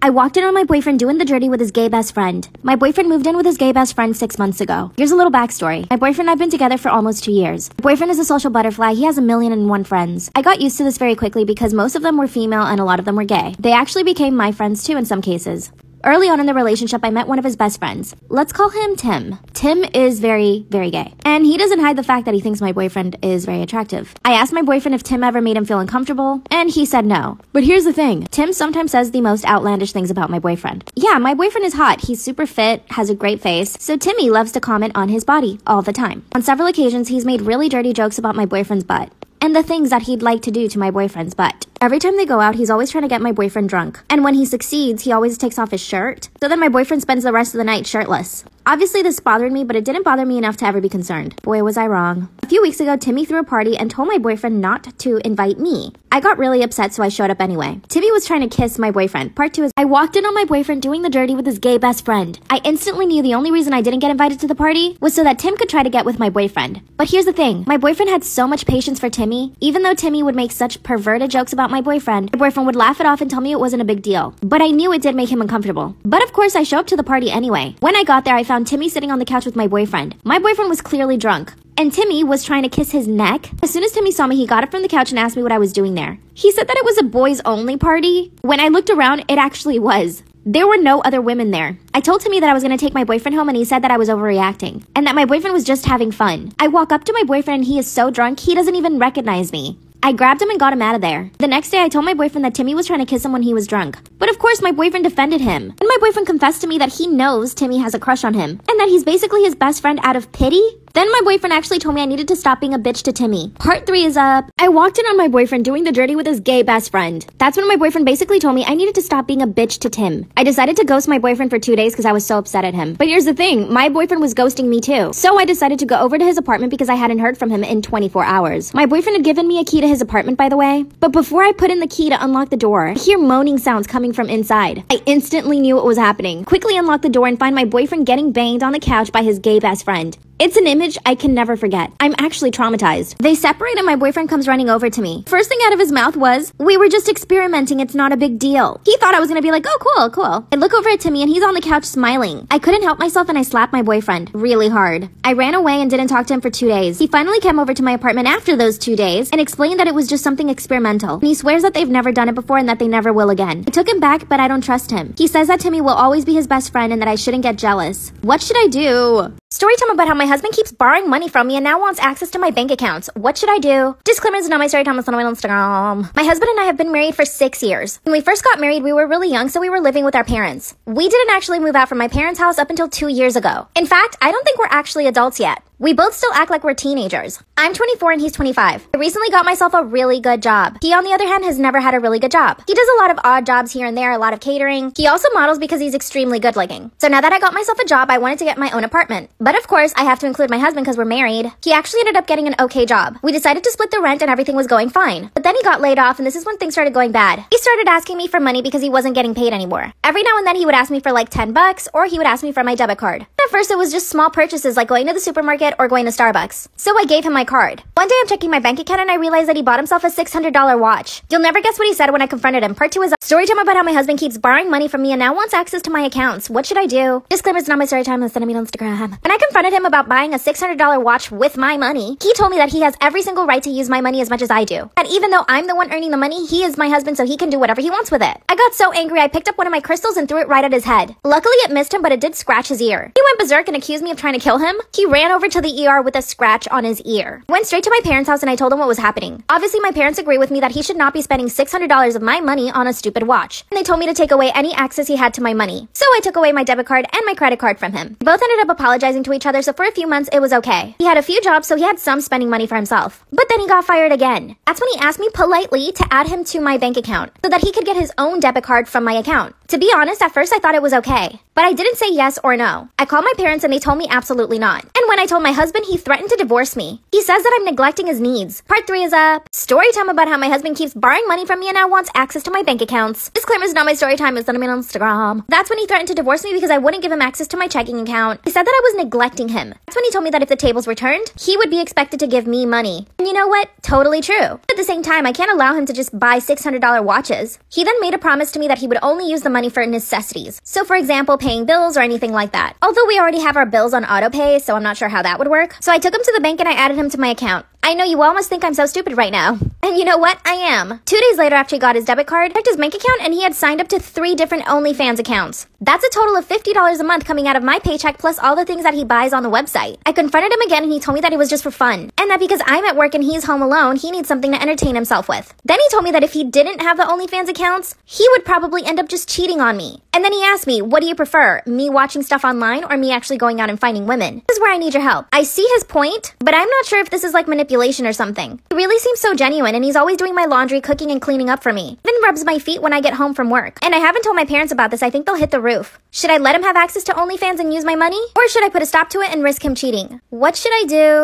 I walked in on my boyfriend doing the dirty with his gay best friend. My boyfriend moved in with his gay best friend 6 months ago. Here's a little backstory. My boyfriend and I have been together for almost 2 years. My boyfriend is a social butterfly. He has 1,000,001 friends. I got used to this very quickly because most of them were female and a lot of them were gay. They actually became my friends too in some cases. Early on in the relationship, I met one of his best friends. Let's call him Tim. Tim is very, very gay. And he doesn't hide the fact that he thinks my boyfriend is very attractive. I asked my boyfriend if Tim ever made him feel uncomfortable, and he said no. But here's the thing. Tim sometimes says the most outlandish things about my boyfriend. Yeah, my boyfriend is hot. He's super fit, has a great face, so Timmy loves to comment on his body all the time. On several occasions, he's made really dirty jokes about my boyfriend's butt and the things that he'd like to do to my boyfriend's butt. Every time they go out, he's always trying to get my boyfriend drunk. And when he succeeds, he always takes off his shirt. So then my boyfriend spends the rest of the night shirtless. Obviously, this bothered me, but it didn't bother me enough to ever be concerned. Boy, was I wrong. A few weeks ago, Timmy threw a party and told my boyfriend not to invite me. I got really upset, so I showed up anyway. Timmy was trying to kiss my boyfriend. Part 2 is I walked in on my boyfriend doing the dirty with his gay best friend. I instantly knew the only reason I didn't get invited to the party was so that Tim could try to get with my boyfriend. But here's the thing. My boyfriend had so much patience for Timmy. Even though Timmy would make such perverted jokes about my boyfriend would laugh it off and tell me it wasn't a big deal. But I knew it did make him uncomfortable. But of course, I show up to the party anyway. When I got there, I found Timmy sitting on the couch with my boyfriend. My boyfriend was clearly drunk, and Timmy was trying to kiss his neck. As soon as Timmy saw me, he got up from the couch and asked me what I was doing there. He said that it was a boys-only party. When I looked around, it actually was. There were no other women there. I told Timmy that I was going to take my boyfriend home, and he said that I was overreacting and that my boyfriend was just having fun. I walk up to my boyfriend and he is so drunk, he doesn't even recognize me. I grabbed him and got him out of there. The next day, I told my boyfriend that Timmy was trying to kiss him when he was drunk. But of course, my boyfriend defended him. And my boyfriend confessed to me that he knows Timmy has a crush on him and that he's basically his best friend out of pity. Then my boyfriend actually told me I needed to stop being a bitch to Timmy. Part 3 is up. I walked in on my boyfriend doing the dirty with his gay best friend. That's when my boyfriend basically told me I needed to stop being a bitch to Tim. I decided to ghost my boyfriend for 2 days because I was so upset at him. But here's the thing, my boyfriend was ghosting me too. So I decided to go over to his apartment because I hadn't heard from him in 24 hours. My boyfriend had given me a key to his apartment, by the way. But before I put in the key to unlock the door, I hear moaning sounds coming from inside. I instantly knew what was happening. Quickly unlock the door and find my boyfriend getting banged on the couch by his gay best friend. It's an image I can never forget. I'm actually traumatized. They separate and my boyfriend comes running over to me. First thing out of his mouth was, "We were just experimenting, it's not a big deal." He thought I was gonna be like, "Oh, cool." I look over at Timmy and he's on the couch smiling. I couldn't help myself and I slapped my boyfriend really hard. I ran away and didn't talk to him for 2 days. He finally came over to my apartment after those 2 days and explained that it was just something experimental. And he swears that they've never done it before and that they never will again. I took him back, but I don't trust him. He says that Timmy will always be his best friend and that I shouldn't get jealous. What should I do? Story time about how my husband keeps borrowing money from me and now wants access to my bank accounts. What should I do? Disclaimer, is not my story time, it's not on my Instagram. My husband and I have been married for 6 years. When we first got married, we were really young, so we were living with our parents. We didn't actually move out from my parents' house up until 2 years ago. In fact, I don't think we're actually adults yet. We both still act like we're teenagers. I'm 24 and he's 25. I recently got myself a really good job. He, on the other hand, has never had a really good job. He does a lot of odd jobs here and there, a lot of catering. He also models because he's extremely good looking. So now that I got myself a job, I wanted to get my own apartment. But of course, I have to include my husband because we're married. He actually ended up getting an okay job. We decided to split the rent and everything was going fine. But then he got laid off and this is when things started going bad. He started asking me for money because he wasn't getting paid anymore. Every now and then he would ask me for like $10 or he would ask me for my debit card. At first it was just small purchases like going to the supermarket or going to Starbucks. So I gave him my card. One day I'm checking my bank account and I realized that he bought himself a $600 watch. You'll never guess what he said when I confronted him. Part 2 is story time about how my husband keeps borrowing money from me and now wants access to my accounts. What should I do? Disclaimer, it's not my story time, it's sending me on Instagram. When I confronted him about buying a $600 watch with my money, he told me that he has every single right to use my money as much as I do. And even though I'm the one earning the money, he is my husband so he can do whatever he wants with it. I got so angry I picked up one of my crystals and threw it right at his head. Luckily it missed him, but it did scratch his ear. He went berserk and accused me of trying to kill him. He ran over to the ER with a scratch on his ear. Went straight to my parents' house and I told him what was happening. Obviously my parents agree with me that he should not be spending $600 of my money on a stupid watch. And they told me to take away any access he had to my money. So I took away my debit card and my credit card from him. We both ended up apologizing to each other, so for a few months it was okay. He had a few jobs, so he had some spending money for himself. But then he got fired again. That's when he asked me politely to add him to my bank account so that he could get his own debit card from my account. To be honest, at first I thought it was okay, but I didn't say yes or no. I called my parents and they told me absolutely not. And when I told my husband, he threatened to divorce me. He says that I'm neglecting his needs. Part 3 is a story time about how my husband keeps borrowing money from me and now wants access to my bank accounts. Disclaimer is not my story time, it's on me on Instagram. That's when he threatened to divorce me because I wouldn't give him access to my checking account. He said that I was neglecting him. That's when he told me that if the tables were turned, he would be expected to give me money. And you know what? Totally true. At the same time, I can't allow him to just buy $600 watches. He then made a promise to me that he would only use the money for necessities. So for example, paying bills or anything like that. Although we already have our bills on auto pay, so I'm not sure how that would work. So I took him to the bank and I added him to my account. I know you all must think I'm so stupid right now. And you know what? I am. 2 days later after he got his debit card, I checked his bank account and he had signed up to 3 different OnlyFans accounts. That's a total of $50 a month coming out of my paycheck plus all the things that he buys on the website. I confronted him again and he told me that it was just for fun. And that because I'm at work and he's home alone, he needs something to entertain himself with. Then he told me that if he didn't have the OnlyFans accounts, he would probably end up just cheating on me. And then he asked me, what do you prefer, me watching stuff online or me actually going out and finding women? This is where I need your help. I see his point, but I'm not sure if this is like manipulation or something. He really seems so genuine and he's always doing my laundry, cooking, and cleaning up for me. Even rubs my feet when I get home from work. And I haven't told my parents about this. I think they'll hit the roof. Should I let him have access to OnlyFans and use my money? Or should I put a stop to it and risk him cheating? What should I do?